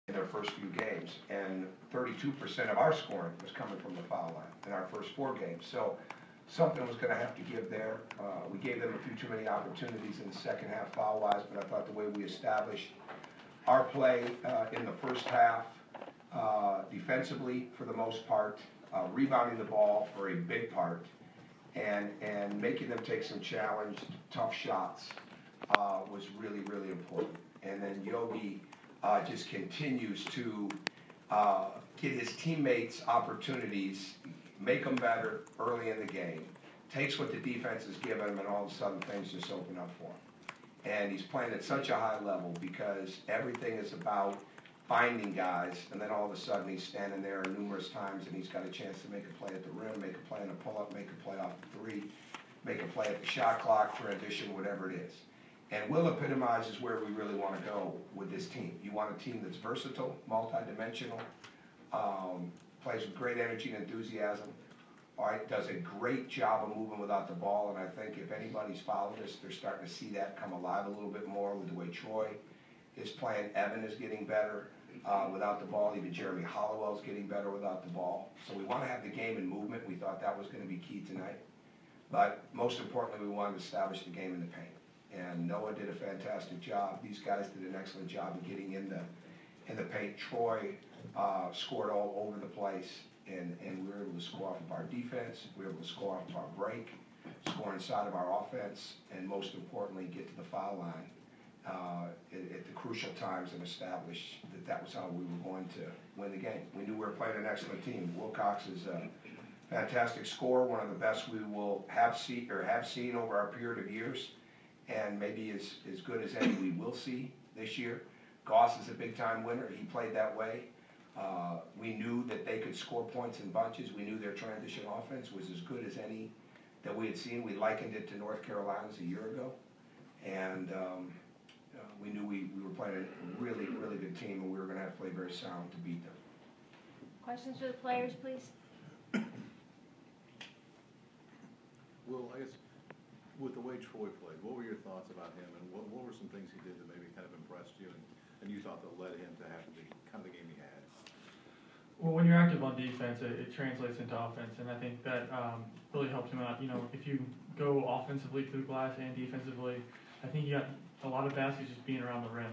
in their first few games, and 32% of our scoring was coming from the foul line in our first 4 games. So something was going to have to give there. We gave them a few too many opportunities in the second half foul-wise, but I thought the way we established our play in the first half, defensively for the most part, rebounding the ball for a big part, and making them take some challenged, tough shots was really, really important. And then Yogi just continues to get his teammates opportunities, make them better early in the game, takes what the defense has given him, and all of a sudden things just open up for him. And he's playing at such a high level because everything is about finding guys, and then all of a sudden he's standing there numerous times and he's got a chance to make a play at the rim, make a play in a pull-up, make a play off the 3, make a play at the shot clock, transition, whatever it is. And Will epitomizes where we really want to go with this team. You want a team that's versatile, multidimensional, plays with great energy and enthusiasm, all right, does a great job of moving without the ball, and I think if anybody's followed us, they're starting to see that come alive a little bit more with the way Troy is playing. Evan is getting better without the ball. Even Jeremy Hollowell's getting better without the ball. So we want to have the game in movement. We thought that was going to be key tonight. But most importantly, we wanted to establish the game in the paint. And Noah did a fantastic job. These guys did an excellent job of getting in the paint. Troy scored all over the place, and we were able to score off of our defense. We were able to score off of our break, score inside of our offense, and most importantly, get to the foul line at the crucial times and establish that was how we were going to win the game. We knew we were playing an excellent team. Wilcox is a fantastic scorer, one of the best we will have seen over our period of years, and maybe as good as any we will see this year. Goss is a big-time winner. He played that way. We knew that they could score points in bunches. We knew their transition offense was as good as any that we had seen. We likened it to North Carolina's a year ago, and we knew we were playing a really, really good team, and we were going to have to play very sound to beat them. Questions for the players, please? Well, I guess with the way Troy played, what were your thoughts about him, and what were some things he did that maybe kind of impressed you, and you thought that led him to have the kind of the game he had? Well, when you're active on defense, it translates into offense, and I think that really helps him out. You know, if you go offensively to the glass and defensively, I think you got a lot of baskets just being around the rim.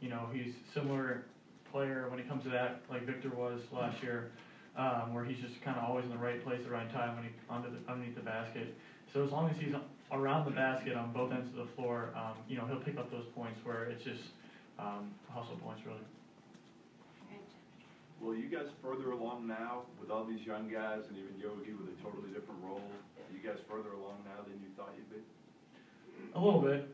You know, he's a similar player when it comes to that, like Victor was last year, where he's just kind of always in the right place at the right time when underneath the basket. So as long as he's around the basket on both ends of the floor, you know, he'll pick up those points where it's just hustle points, really. Well, you guys further along now with all these young guys and even Yogi with a totally different role? Are you guys further along now than you thought you'd be? A little bit.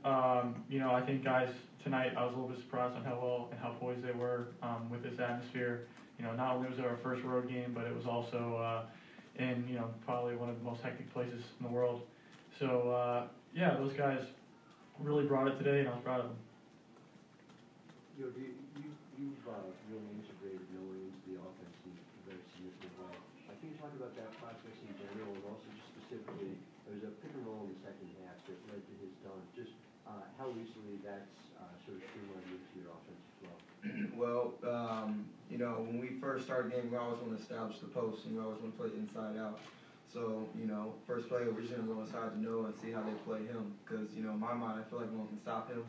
You know, I think guys tonight, I was a little bit surprised on how well and how poised they were with this atmosphere. You know, not only was it our first road game, but it was also in, you know, probably one of the most hectic places in the world. So, yeah, those guys really brought it today, and I was proud of them. You've really integrated Noah into the offense in a very significant way. Can you talk about that process in general, and also just specifically, there was a pick and roll in the second half that led to his dunk. Just how recently that's sort of streamlined into your offensive flow? Well, you know, when we first started the game, we always want to establish the post, and we always want to play inside out. So, you know, first play, we're just going to go inside to Noah and see how they play him. Because, you know, in my mind, I feel like no one can stop him.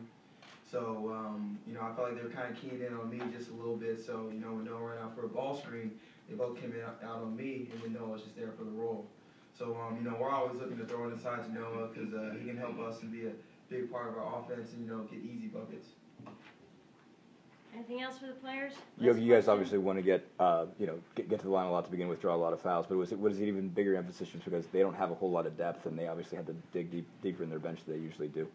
So, you know, I felt like they were kind of keying in on me just a little bit. So, you know, when Noah ran out for a ball screen, they both came out on me, and then Noah was just there for the roll. So, you know, we're always looking to throw it inside to Noah because he can help us and be a big part of our offense and, you know, get easy buckets. Anything else for the players? You guys obviously want to get you know, get to the line a lot to begin with, draw a lot of fouls, but was it even bigger emphasis just because they don't have a whole lot of depth and they obviously had to dig deeper in their bench than they usually do?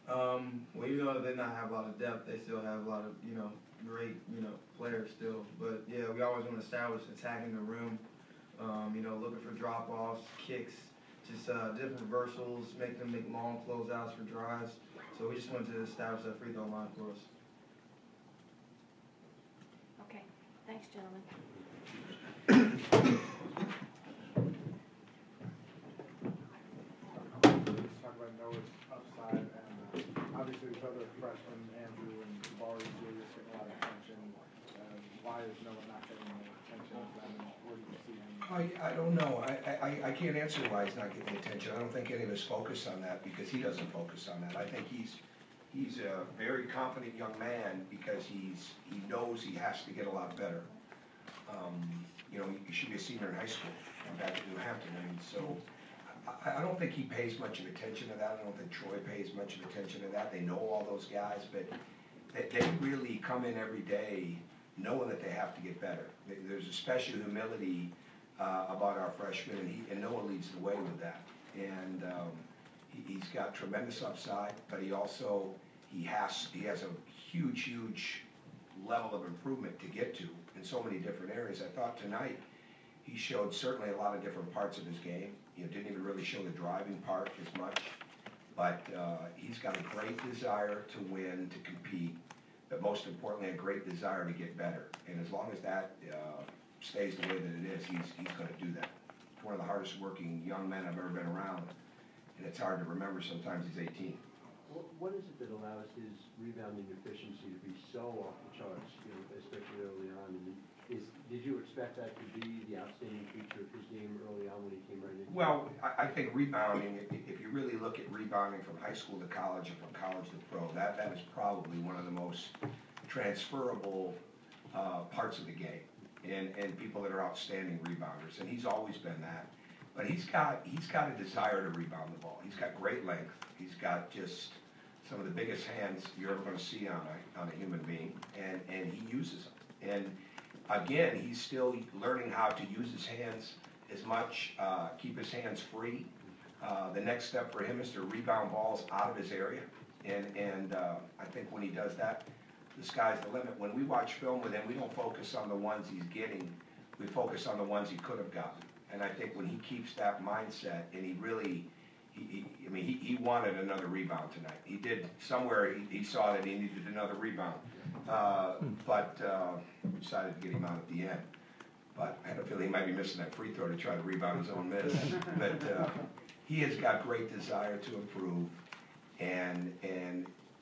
Well, even though they not have a lot of depth, they still have a lot of, you know, great, you know, players still. But yeah, we always want to establish attacking the rim, you know, looking for drop-offs, kicks, just different reversals, make them make long closeouts for drives. So we just wanted to establish that free throw line for us. Okay, thanks, gentlemen. Let's talk about Noah's upside, and obviously with other freshmen, Andrew and Jabari, Julius getting a lot of why is Noah not getting the attention of them, and where do you see him? I don't know. I can't answer why he's not getting attention. I don't think any of us focus on that because he doesn't focus on that. I think he's a very confident young man because he knows he has to get a lot better. You know, he should be a senior in high school back at New Hampton. And so I don't think he pays much of attention to that. I don't think Troy pays much of attention to that. They know all those guys, but they really come in every day knowing that they have to get better. There's a special humility about our freshmen, and Noah leads the way with that. And he's got tremendous upside, but he has a huge level of improvement to get to in so many different areas. I thought tonight he showed certainly a lot of different parts of his game. You know, didn't even really show the driving part as much, but he's got a great desire to win, to compete, but most importantly, a great desire to get better. And as long as that stays the way that it is, he's going to do that. He's one of the hardest working young men I've ever been around, and it's hard to remember sometimes he's 18. What is it that allows his rebounding efficiency to be so off the charts, you know, especially early on? And did you expect that to be the outstanding feature of his game early on when he came right in? Well, I think rebounding, if you really look at rebounding from high school to college and from college to pro, that is probably one of the most transferable parts of the game, and people that are outstanding rebounders, and he's always been that. But he's got a desire to rebound the ball. He's got great length. He's got just some of the biggest hands you're ever going to see on a human being, and he uses them. And again, he's still learning how to use his hands as much, keep his hands free. The next step for him is to rebound balls out of his area, and I think when he does that, the sky's the limit. When we watch film with him, we don't focus on the ones he's getting. We focus on the ones he could have gotten. And I think when he keeps that mindset, and he really, he wanted another rebound tonight. He did somewhere. He saw that he needed another rebound, but we decided to get him out at the end. But I had a feeling he might be missing that free throw to try to rebound his own miss. But he has got great desire to improve, and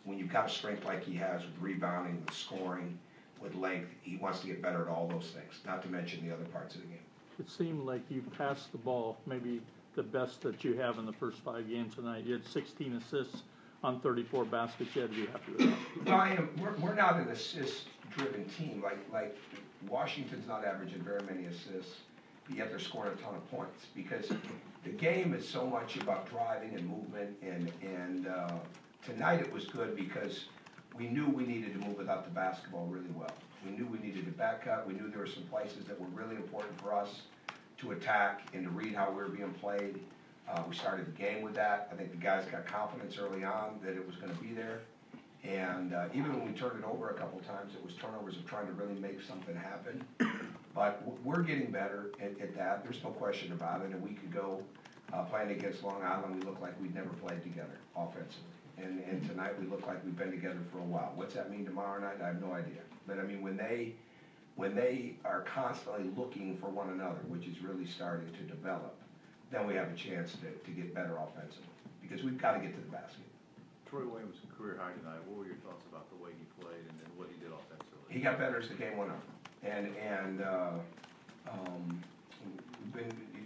when you've got a strength like he has with rebounding, with scoring, with length, he wants to get better at all those things. Not to mention the other parts of the game. It seemed like you passed the ball maybe the best that you have in the first 5 games tonight. You had 16 assists on 34 baskets. You had to be happy with that. We're not an assist-driven team. Like Washington's not averaging very many assists, but yet they're scoring a ton of points because the game is so much about driving and movement. And tonight it was good because we knew we needed to move without the basketball really well. We knew we needed to back cut. We knew there were some places that were really important for us to attack and to read how we were being played. We started the game with that. I think the guys got confidence early on that it was going to be there. And even when we turned it over a couple times, it was turnovers of trying to really make something happen. But we're getting better at that. There's no question about it. And we could go playing against Long Island. We look like we'd never played together offensively. And tonight we look like we've been together for a while. What's that mean tomorrow night? I have no idea. But I mean, when they are constantly looking for one another, which is really starting to develop, then we have a chance to get better offensively because we've got to get to the basket. Troy Williams' career high tonight. What were your thoughts about the way he played and what he did offensively? He got better as the game went on, and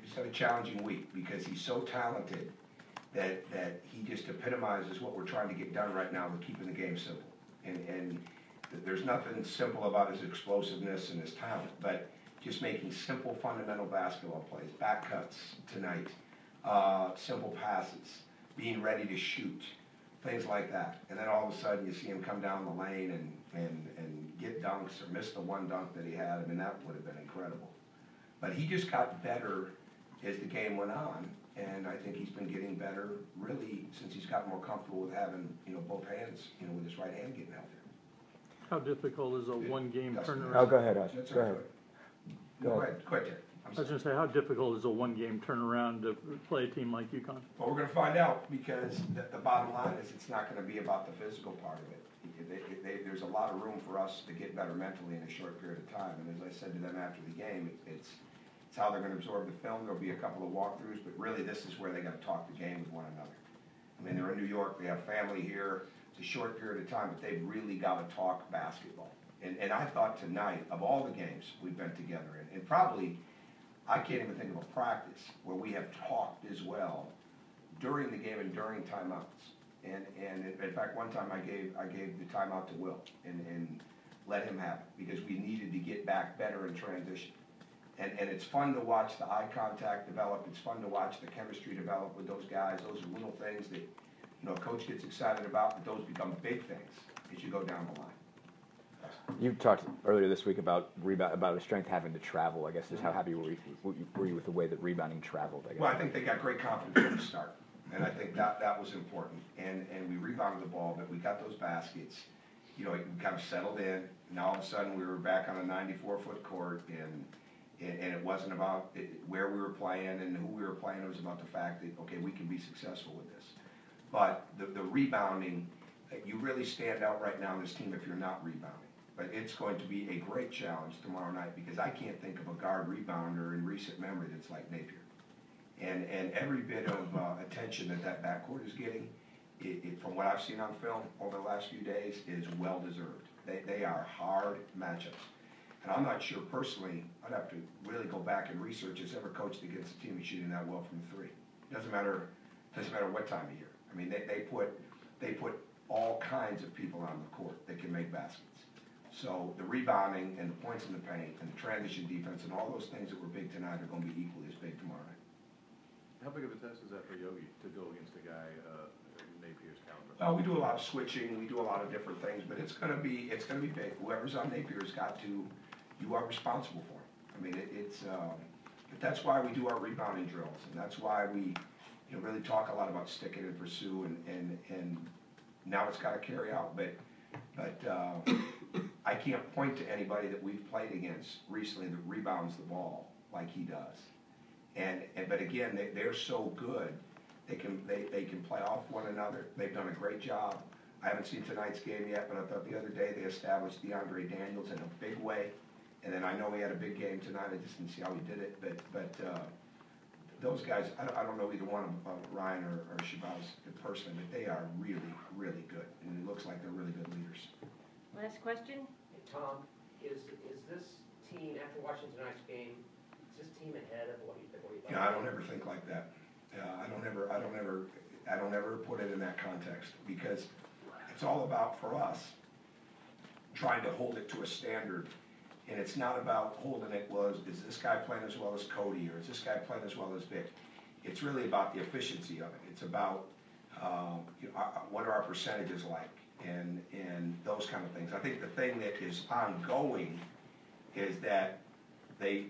he's had a challenging week because he's so talented that he just epitomizes what we're trying to get done right now with keeping the game simple. And there's nothing simple about his explosiveness and his talent, but just making simple fundamental basketball plays, back cuts tonight, simple passes, being ready to shoot, things like that. And then all of a sudden you see him come down the lane and get dunks or miss the one dunk that he had. I mean, that would have been incredible. But he just got better as the game went on, and I think he's been getting better really since he's gotten more comfortable with having, both hands, with his right hand getting out there. How difficult is a one-game turnaround? Oh, go ahead, Ash. That's Go all ahead. right. Go ahead, Terry. I was going to say, how difficult is a one-game turnaround to play a team like UConn? Well, we're going to find out because the bottom line is it's not going to be about the physical part of it. There's a lot of room for us to get better mentally in a short period of time. And as I said to them after the game, it's how they're going to absorb the film. There'll be a couple of walkthroughs, but really this is where they got to talk the game with one another. I mean, they're in New York. They have family here. It's a short period of time, but they've really got to talk basketball. And I thought tonight, of all the games we've been together in, and probably, I can't even think of a practice where we have talked as well during the game and during timeouts. And in fact, one time I gave the timeout to Will and let him have it because we needed to get back better in transition. And it's fun to watch the eye contact develop. It's fun to watch the chemistry develop with those guys. Those are little things that, a coach gets excited about, but those become big things as you go down the line. You talked earlier this week about a strength having to travel. I guess is how happy were you with the way that rebounding traveled? I guess. Well, I think they got great confidence from the start, and I think that was important. And we rebounded the ball, but we got those baskets. We kind of settled in. And all of a sudden, we were back on a 94-foot court, and it wasn't about where we were playing and who we were playing. It was about the fact that okay, we can be successful with this. But the rebounding, you really stand out right now in this team if you're not rebounding. But it's going to be a great challenge tomorrow night because I can't think of a guard rebounder in recent memory that's like Napier. And every bit of attention that backcourt is getting, from what I've seen on film over the last few days, is well deserved. They are hard matchups. And I'm not sure personally, I'd have to really go back and research, has ever coached against a team who's shooting that well from three. Doesn't matter what time of year. I mean, they put all kinds of people on the court that can make baskets. So the rebounding and the points in the paint and the transition defense and all those things that were big tonight are going to be equally as big tomorrow night. How big of a test is that for Yogi to go against a guy Napier's caliber? Well, we do a lot of switching, we do a lot of different things, but it's going to be big. Whoever's on Napier's got to. You are responsible for him. I mean, but that's why we do our rebounding drills, and that's why we really talk a lot about stick it and pursue, and now it's got to carry out. But I can't point to anybody that we've played against recently that rebounds the ball like he does. But again, they're so good. They can play off one another. They've done a great job. I haven't seen tonight's game yet, but I thought the other day they established DeAndre Daniels in a big way. And then I know he had a big game tonight. I just didn't see how he did it. But those guys, I don't know either one of Ryan or Shabazz personally, but they are really, really good. And it looks like they're really good leaders. Last question? Hey, Tom, is this team, after watching tonight's game, is this team ahead of what you thought? Yeah, I don't ever think like that. I don't ever put it in that context because it's all about, for us, trying to hold it to a standard. And it's not about holding it, is this guy playing as well as Cody, or is this guy playing as well as Vic? It's really about the efficiency of it. It's about what are our percentages like, and those kind of things. I think the thing that is ongoing is that they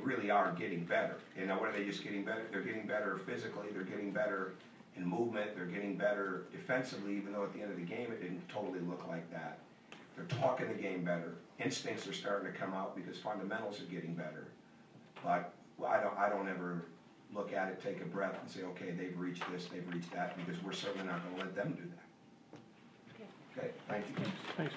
really are getting better. What are they just getting better? They're getting better physically. They're getting better in movement. They're getting better defensively, even though at the end of the game it didn't totally look like that. They're talking the game better. Instincts are starting to come out because fundamentals are getting better. But I don't ever look at it, take a breath, and say, okay, they've reached this, they've reached that, because we're certainly not going to let them do that. Okay, thank you. Thanks.